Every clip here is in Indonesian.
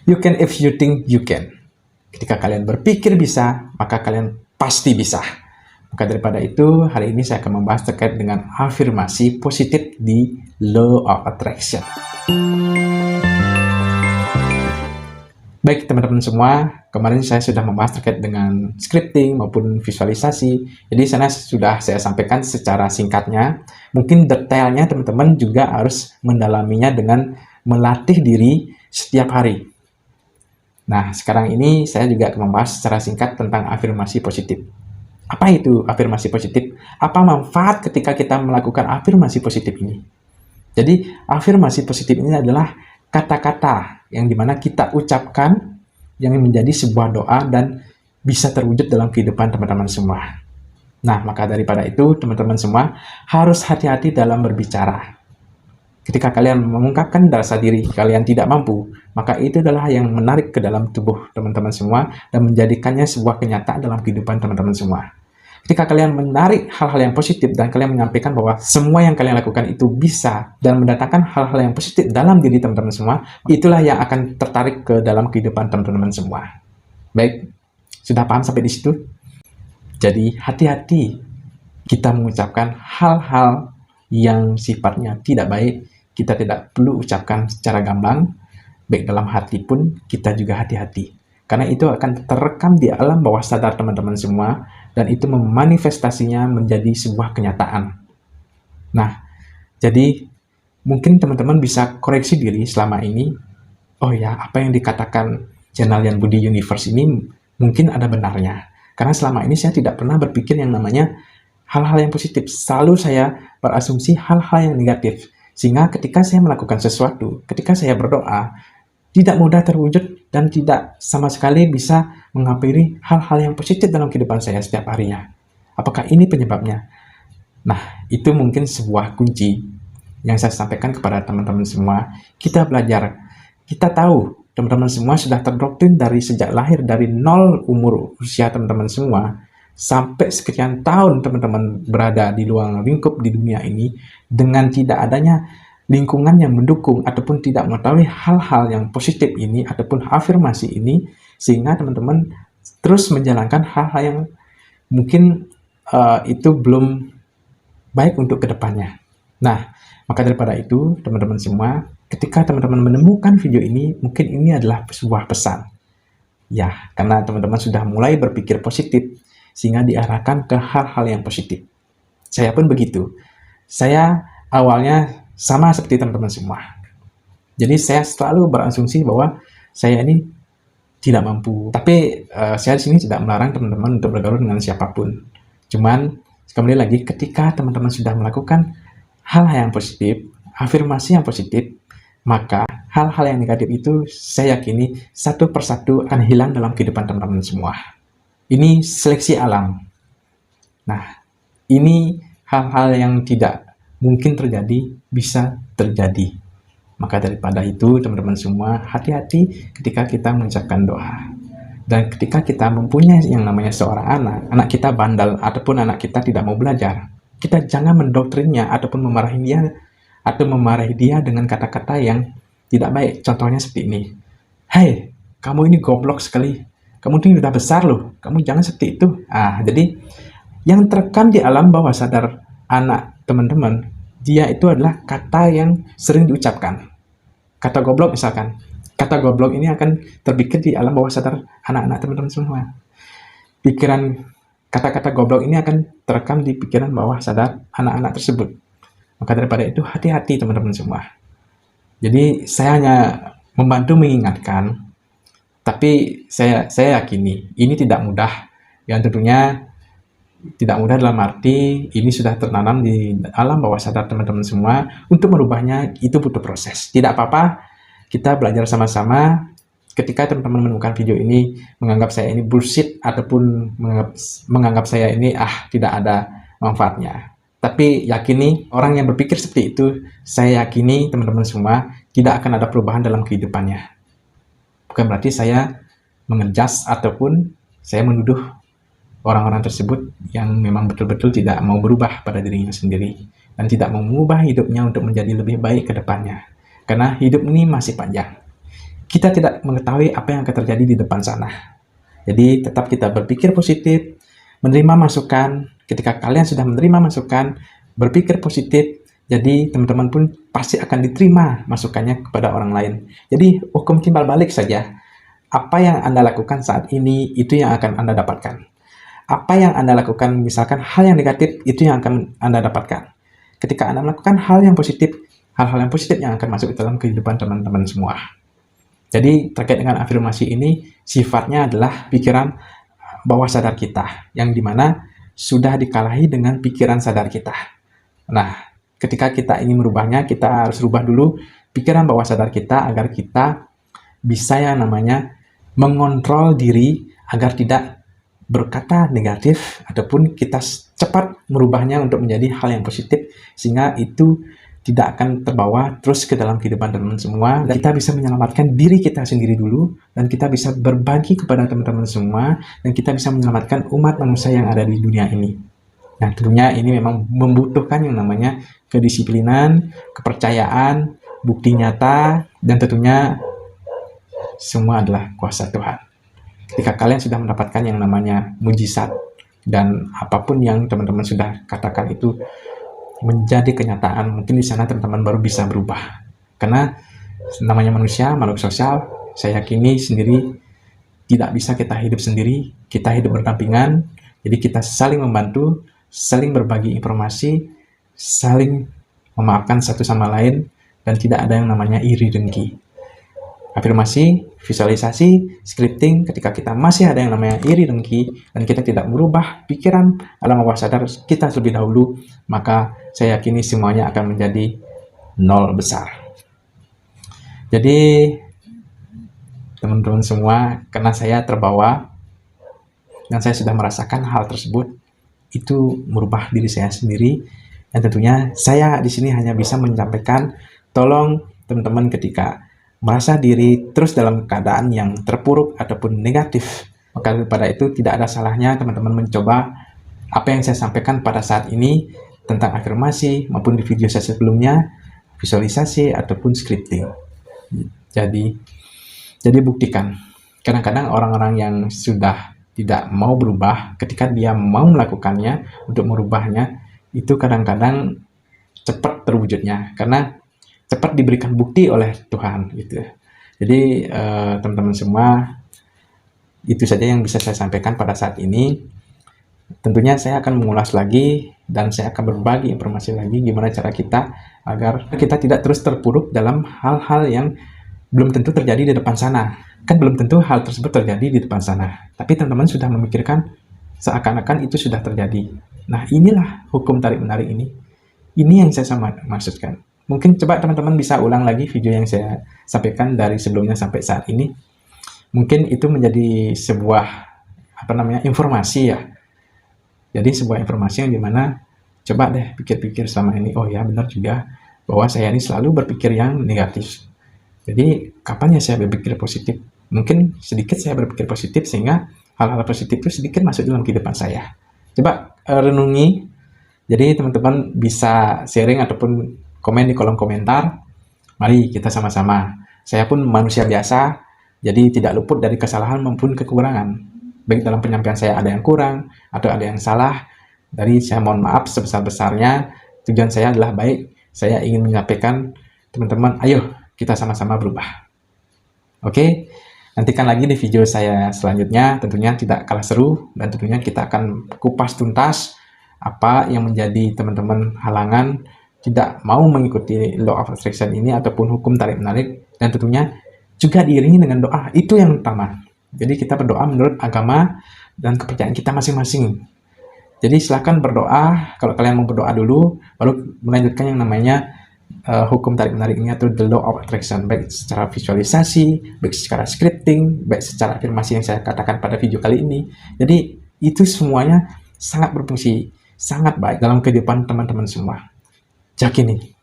You can if you think you can. Ketika kalian berpikir bisa, maka kalian pasti bisa. Maka daripada itu, hari ini saya akan membahas terkait dengan afirmasi positif di Law of Attraction. Baik teman-teman semua, kemarin saya sudah membahas terkait dengan scripting maupun visualisasi. Jadi sana sudah saya sampaikan secara singkatnya. Mungkin detailnya teman-teman juga harus mendalaminya dengan melatih diri setiap hari. Nah, sekarang ini saya juga akan membahas secara singkat tentang afirmasi positif. Apa itu afirmasi positif? Apa manfaat ketika kita melakukan afirmasi positif ini? Jadi, afirmasi positif ini adalah kata-kata yang dimana kita ucapkan yang menjadi sebuah doa dan bisa terwujud dalam kehidupan teman-teman semua. Nah, maka daripada itu, teman-teman semua harus hati-hati dalam berbicara. Ketika kalian mengungkapkan rasa diri kalian tidak mampu, maka itu adalah yang menarik ke dalam tubuh teman-teman semua dan menjadikannya sebuah kenyataan dalam kehidupan teman-teman semua. Ketika kalian menarik hal-hal yang positif dan kalian menyampaikan bahwa semua yang kalian lakukan itu bisa dan mendatangkan hal-hal yang positif dalam diri teman-teman semua, itulah yang akan tertarik ke dalam kehidupan teman-teman semua. Baik, sudah paham sampai di situ? Jadi hati-hati kita mengucapkan hal-hal yang sifatnya tidak baik, kita tidak perlu ucapkan secara gamblang, baik dalam hati pun kita juga hati-hati. Karena itu akan terekam di alam bawah sadar teman-teman semua, dan itu memanifestasinya menjadi sebuah kenyataan. Nah, jadi mungkin teman-teman bisa koreksi diri selama ini, oh ya, apa yang dikatakan channel Yan Budi Universe ini mungkin ada benarnya. Karena selama ini saya tidak pernah berpikir yang namanya hal-hal yang positif. Selalu saya berasumsi hal-hal yang negatif. Sehingga ketika saya melakukan sesuatu, ketika saya berdoa, tidak mudah terwujud dan tidak sama sekali bisa menghampiri hal-hal yang positif dalam kehidupan saya setiap harinya. Apakah ini penyebabnya? Nah, itu mungkin sebuah kunci yang saya sampaikan kepada teman-teman semua. Kita belajar, kita tahu teman-teman semua sudah terdoktrin dari sejak lahir, dari 0 umur usia teman-teman semua, sampai sekian tahun teman-teman berada di luar lingkup di dunia ini dengan tidak adanya lingkungan yang mendukung ataupun tidak mengetahui hal-hal yang positif ini ataupun afirmasi ini, sehingga teman-teman terus menjalankan hal-hal yang mungkin itu belum baik untuk kedepannya. Nah, maka daripada itu teman-teman semua, ketika teman-teman menemukan video ini, mungkin ini adalah sebuah pesan ya, karena teman-teman sudah mulai berpikir positif sehingga diarahkan ke hal-hal yang positif. Saya pun begitu. Saya awalnya sama seperti teman-teman semua. Jadi saya selalu berasumsi bahwa saya ini tidak mampu. Tapi saya di sini tidak melarang teman-teman untuk bergaul dengan siapapun. Cuman kembali lagi, ketika teman-teman sudah melakukan hal-hal yang positif, afirmasi yang positif, maka hal-hal yang negatif itu saya yakini satu persatu akan hilang dalam kehidupan teman-teman semua. Ini seleksi alam. Nah, ini hal-hal yang tidak mungkin terjadi, bisa terjadi. Maka daripada itu, teman-teman semua, hati-hati ketika kita mengucapkan doa. Dan ketika kita mempunyai yang namanya seorang anak kita bandel, ataupun anak kita tidak mau belajar, kita jangan mendoktrinnya ataupun memarahi dia dengan kata-kata yang tidak baik. Contohnya seperti ini. Hei, kamu ini goblok sekali. Kamu ini udah besar loh, kamu jangan seperti itu. Jadi yang terekam di alam bawah sadar anak teman-teman, dia itu adalah kata yang sering diucapkan. Kata goblok misalkan. Kata goblok ini akan terpikir di alam bawah sadar anak-anak teman-teman semua. Kata-kata goblok ini akan terekam di pikiran bawah sadar anak-anak tersebut. Maka daripada itu, hati-hati teman-teman semua. Jadi saya hanya membantu mengingatkan, tapi saya yakini ini tidak mudah. Yang tentunya tidak mudah dalam arti ini sudah tertanam di alam bawah sadar teman-teman semua. Untuk merubahnya itu butuh proses. Tidak apa-apa, kita belajar sama-sama. Ketika teman-teman menemukan video ini menganggap saya ini bullshit ataupun menganggap saya ini tidak ada manfaatnya. Tapi yakini orang yang berpikir seperti itu, saya yakini teman-teman semua tidak akan ada perubahan dalam kehidupannya. Bukan berarti saya mengejas ataupun saya menuduh orang-orang tersebut yang memang betul-betul tidak mau berubah pada dirinya sendiri dan tidak mau mengubah hidupnya untuk menjadi lebih baik ke depannya. Karena hidup ini masih panjang. kita tidak mengetahui apa yang akan terjadi di depan sana. Jadi tetap kita berpikir positif, menerima masukan. Ketika kalian sudah menerima masukan, berpikir positif, jadi teman-teman pun pasti akan diterima masukannya kepada orang lain. Jadi hukum timbal balik saja. Apa yang Anda lakukan saat ini, itu yang akan Anda dapatkan. Apa yang Anda lakukan, misalkan hal yang negatif, itu yang akan Anda dapatkan. Ketika Anda melakukan hal yang positif, hal-hal yang positif yang akan masuk ke dalam kehidupan teman-teman semua. Jadi terkait dengan afirmasi ini, sifatnya adalah pikiran bawah sadar kita, yang dimana sudah dikalahi dengan pikiran sadar kita. Nah, ketika kita ingin merubahnya, kita harus rubah dulu pikiran bawah sadar kita agar kita bisa yang namanya mengontrol diri agar tidak berkata negatif ataupun kita cepat merubahnya untuk menjadi hal yang positif, sehingga itu tidak akan terbawa terus ke dalam kehidupan teman-teman semua, dan kita bisa menyelamatkan diri kita sendiri dulu, dan kita bisa berbagi kepada teman-teman semua, dan kita bisa menyelamatkan umat manusia yang ada di dunia ini. Nah, tentunya ini memang membutuhkan yang namanya kedisiplinan, kepercayaan, bukti nyata, dan tentunya semua adalah kuasa Tuhan. Ketika kalian sudah mendapatkan yang namanya mujizat, dan apapun yang teman-teman sudah katakan itu menjadi kenyataan, mungkin di sana teman-teman baru bisa berubah. Karena namanya manusia, makhluk sosial, saya yakini sendiri tidak bisa kita hidup sendiri, kita hidup berdampingan. Jadi kita saling membantu, saling berbagi informasi, saling memaafkan satu sama lain, dan tidak ada yang namanya iri dengki. Afirmasi, visualisasi, scripting, ketika kita masih ada yang namanya iri dengki, dan kita tidak merubah pikiran alam bawah sadar kita terlebih dahulu, maka saya yakini semuanya akan menjadi nol besar. Jadi, teman-teman semua, karena saya terbawa, dan saya sudah merasakan hal tersebut, itu merubah diri saya sendiri, dan tentunya saya di sini hanya bisa menyampaikan, tolong teman-teman ketika merasa diri terus dalam keadaan yang terpuruk ataupun negatif, maka daripada itu tidak ada salahnya teman-teman mencoba apa yang saya sampaikan pada saat ini tentang afirmasi maupun di video saya sebelumnya, visualisasi ataupun scripting. Jadi buktikan. Kadang-kadang orang-orang yang sudah tidak mau berubah, ketika dia mau melakukannya untuk merubahnya, itu kadang-kadang cepat terwujudnya karena cepat diberikan bukti oleh Tuhan gitu. Jadi teman-teman semua, itu saja yang bisa saya sampaikan pada saat ini. Tentunya saya akan mengulas lagi dan saya akan berbagi informasi lagi gimana cara kita agar kita tidak terus terpuruk dalam hal-hal yang belum tentu terjadi di depan sana. Kan belum tentu hal tersebut terjadi di depan sana, tapi teman-teman sudah memikirkan seakan-akan itu sudah terjadi. Nah, inilah hukum tarik-menarik ini. Ini yang saya maksudkan. Mungkin coba teman-teman bisa ulang lagi video yang saya sampaikan dari sebelumnya sampai saat ini. Mungkin itu menjadi sebuah informasi ya. Jadi sebuah informasi yang dimana coba deh pikir-pikir selama ini, oh ya benar juga bahwa saya ini selalu berpikir yang negatif. Jadi kapan ya saya berpikir positif? Mungkin sedikit saya berpikir positif sehingga hal-hal positif itu sedikit masuk dalam kehidupan saya. Coba renungi. Jadi teman-teman bisa sharing ataupun komen di kolom komentar. Mari kita sama-sama. Saya pun manusia biasa, jadi tidak luput dari kesalahan maupun kekurangan. Baik dalam penyampaian saya ada yang kurang atau ada yang salah, dari saya mohon maaf sebesar-besarnya. Tujuan saya adalah baik. Saya ingin menyampaikan teman-teman, ayo kita sama-sama berubah. Oke, nantikan lagi di video saya selanjutnya. Tentunya tidak kalah seru, dan tentunya kita akan kupas tuntas apa yang menjadi teman-teman halangan tidak mau mengikuti law of attraction ini ataupun hukum tarik-menarik, dan tentunya juga diiringi dengan doa. Itu yang utama. Jadi kita berdoa menurut agama dan kepercayaan kita masing-masing. Jadi silakan berdoa. Kalau kalian mau berdoa dulu, baru melanjutkan yang namanya hukum tarik-menarik ini atau the law of attraction, baik secara visualisasi, baik secara scripting, baik secara afirmasi yang saya katakan pada video kali ini. Jadi itu semuanya sangat berfungsi, sangat baik dalam kehidupan teman-teman semua. Yakini,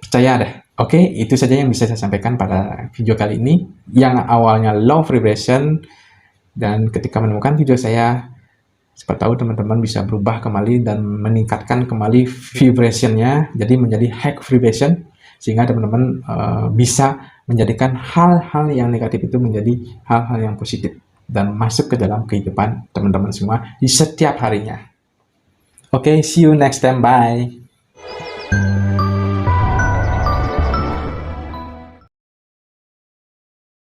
percaya deh. Oke, itu saja yang bisa saya sampaikan pada video kali ini. Yang awalnya low vibration, dan ketika menemukan video saya, siapa tahu teman-teman bisa berubah kembali dan meningkatkan kembali vibrationnya, jadi menjadi high vibration, sehingga teman-teman bisa menjadikan hal-hal yang negatif itu menjadi hal-hal yang positif dan masuk ke dalam kehidupan teman-teman semua di setiap harinya. Oke, see you next time, bye.